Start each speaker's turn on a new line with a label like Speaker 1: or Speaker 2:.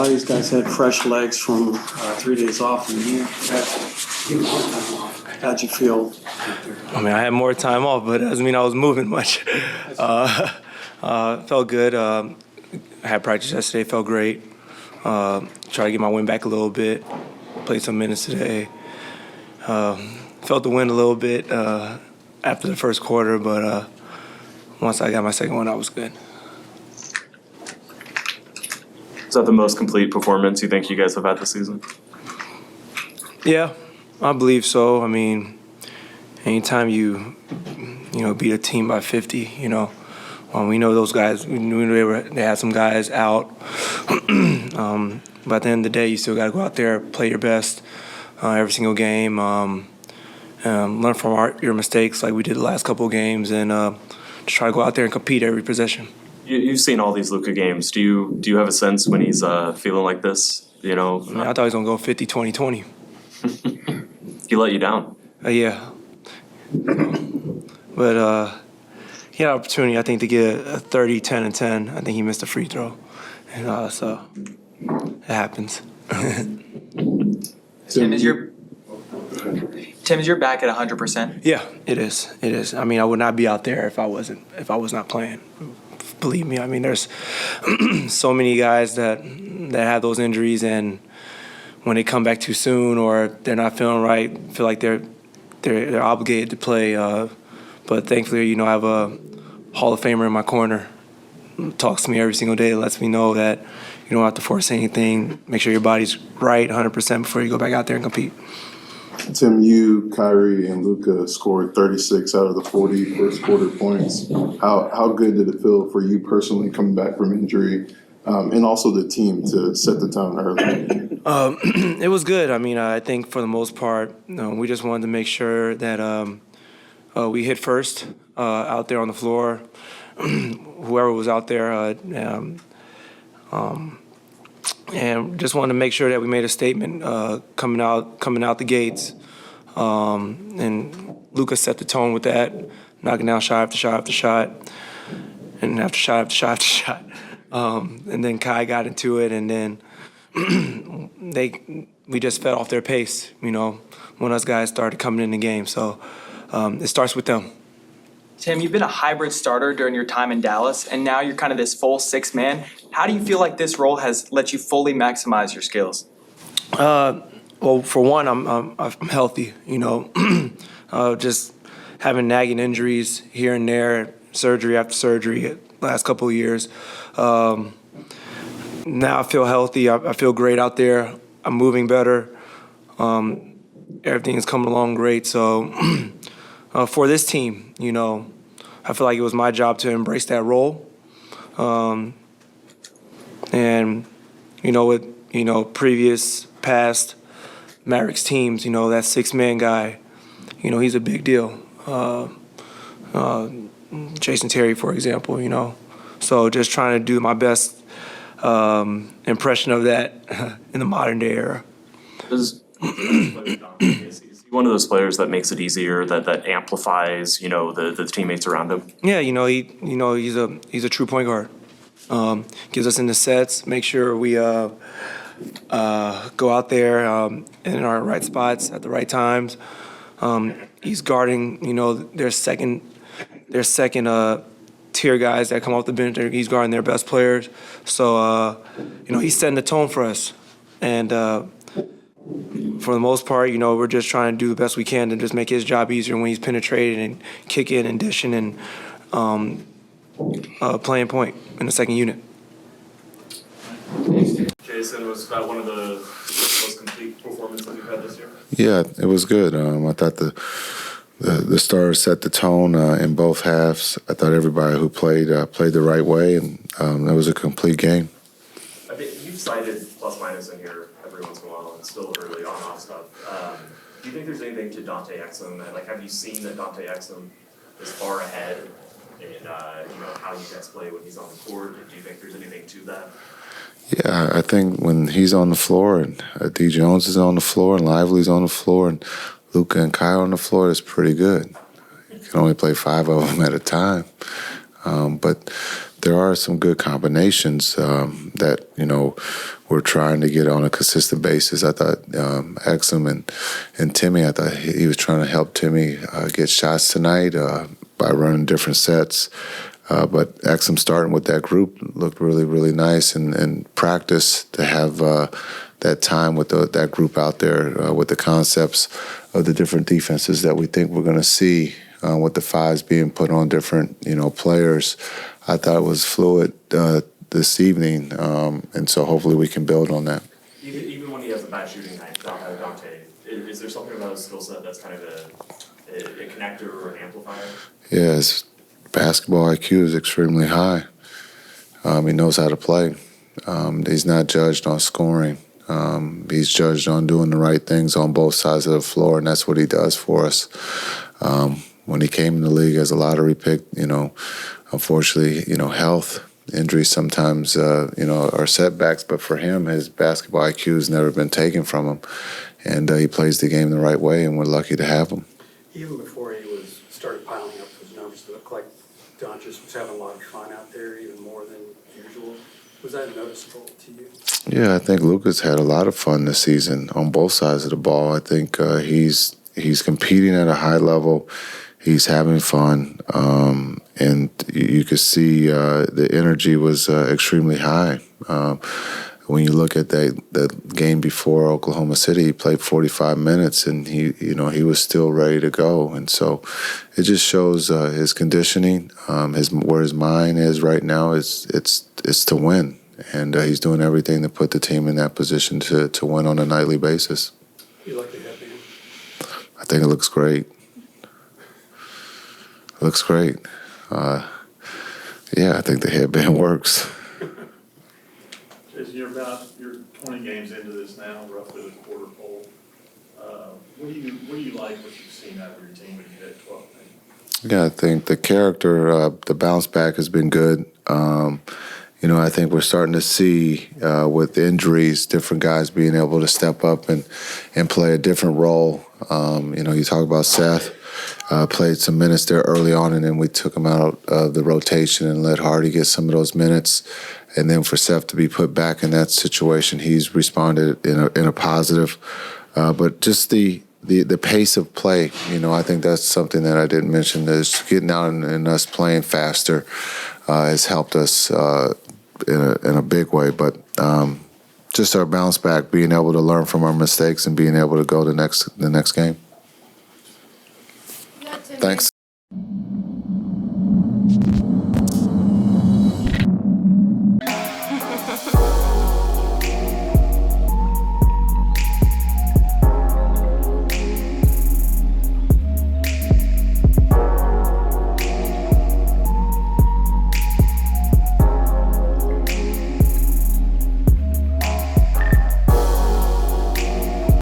Speaker 1: lot of these guys had fresh legs from 3 days off, and how'd you feel?
Speaker 2: I mean, I had more time off, but it doesn't mean I was moving much. Felt good. I had practice yesterday, felt great. Tried to get my wind back a little bit. Played some minutes today. Felt the wind a little bit after the first quarter, but once I got my second one, I was good.
Speaker 3: Is that the most complete performance you think you guys have had this season?
Speaker 2: Yeah, I believe so. I mean, anytime you beat a team by 50, we know those guys. We knew they had some guys out. But at the end of the day, you still got to go out there, play your best every single game, learn from your mistakes like we did the last couple of games, and just try to go out there and compete every possession.
Speaker 3: You've seen all these Luka games. Do you have a sense when he's feeling like this? I mean,
Speaker 2: I thought he was going to go 50, 20, 20.
Speaker 3: He let you down.
Speaker 2: Yeah. But he had an opportunity, I think, to get a 30, 10, and 10. I think he missed a free throw. And so it happens.
Speaker 4: Tim, is your back at 100%?
Speaker 2: Yeah, it is. It is. I mean, I would not be out there if I was not playing. Believe me. I mean, there's so many guys that have those injuries, and when they come back too soon or they're not feeling right, feel like they're obligated to play. But thankfully, I have a Hall of Famer in my corner. Talks to me every single day, lets me know that you don't have to force anything. Make sure your body's right 100% before you go back out there and compete.
Speaker 5: Tim, you, Kyrie, and Luka scored 36 out of the 40 first quarter points. How good did it feel for you personally coming back from injury, and also the team to set the tone early?
Speaker 2: It was good. I mean, I think for the most part, we just wanted to make sure that we hit first out there on the floor. Whoever was out there, and just wanted to make sure that we made a statement coming out the gates. And Luka set the tone with that, knocking down shot after shot after shot, and after shot after shot after shot. And then Kai got into it, and then we just fed off their pace, when us guys started coming in the game. So it starts with them.
Speaker 4: Tim, you've been a hybrid starter during your time in Dallas, and now you're kind of this full sixth man. How do you feel like this role has let you fully maximize your skills?
Speaker 2: Well, for one, I'm healthy. Just having nagging injuries here and there, surgery after surgery, last couple of years. Now I feel healthy. I feel great out there. I'm moving better. Everything is coming along great. So for this team, I feel like it was my job to embrace that role. And with previous past Mavericks teams, that six-man guy, he's a big deal. Jason Terry, for example, So just trying to do my best impression of that in the modern day era.
Speaker 3: Is he one of those players that makes it easier, that amplifies, the teammates around him?
Speaker 2: Yeah, he's a true point guard. Gives us in the sets, make sure we go out there in our right spots at the right times. He's guarding, their second tier guys that come off the bench. He's guarding their best players. So, he's setting the tone for us. And for the most part, we're just trying to do the best we can to just make his job easier when he's penetrating and kicking and dishing and playing point in the second unit.
Speaker 3: Jason, was that one of the most complete performances you've had this year?
Speaker 6: Yeah, it was good. I thought the stars set the tone in both halves. I thought everybody who played the right way, and it was a complete game.
Speaker 3: I think you've cited plus minus in here every once in a while, and still early on-off stuff. Do you think there's anything to Dante Exum? Have you seen that Dante Exum is far ahead in how you guys play when he's on the court? Do you think there's anything to that?
Speaker 6: Yeah, I think when he's on the floor and D. Jones is on the floor and Lively's on the floor and Luka and Kai on the floor, it's pretty good. You can only play 5 of them at a time. But there are some good combinations that, we're trying to get on a consistent basis. I thought Exum and Timmy, I thought he was trying to help Timmy get shots tonight by running different sets. But Exum starting with that group looked really, really nice, and practice to have that time with that group out there with the concepts of the different defenses that we think we're going to see with the fives being put on different, players. I thought it was fluid this evening, and so hopefully we can build on that.
Speaker 3: Even when he has a bad shooting night, Dante, is there something about his skill set that's kind of a connector or an amplifier?
Speaker 6: Yeah, his basketball IQ is extremely high. He knows how to play. He's not judged on scoring. He's judged on doing the right things on both sides of the floor, and that's what he does for us. When he came in the league as a lottery pick, unfortunately, health, injuries sometimes, are setbacks. But for him, his basketball IQ has never been taken from him, and he plays the game the right way, and we're lucky to have him.
Speaker 1: Even before he started piling up those numbers, it looked like Doncic was having a lot of fun out there, even more than usual. Was that noticeable to you?
Speaker 6: Yeah, I think Luka's had a lot of fun this season on both sides of the ball. I think he's competing at a high level. He's having fun, and you could see the energy was extremely high. When you look at that game before Oklahoma City, he played 45 minutes, and he was still ready to go. And so it just shows his conditioning, where his mind is right now. It's to win, and he's doing everything to put the team in that position to win on a nightly basis.
Speaker 1: You like the headband?
Speaker 6: I think it looks great. It looks great. Yeah, I think the headband works.
Speaker 7: As you're 20 games into this now, roughly the quarter pole, what do you like what you've seen out of your team when you hit 12?
Speaker 6: Yeah, I think the character, the bounce back has been good. I think we're starting to see with injuries, different guys being able to step up and play a different role. You talk about Seth, played some minutes there early on, and then we took him out of the rotation and let Hardy get some of those minutes. And then for Seth to be put back in that situation, he's responded in a positive. But just the pace of play, I think that's something that I didn't mention. Is getting out and us playing faster has helped us in a big way. But just our bounce back, being able to learn from our mistakes and being able to go the next game. Thanks.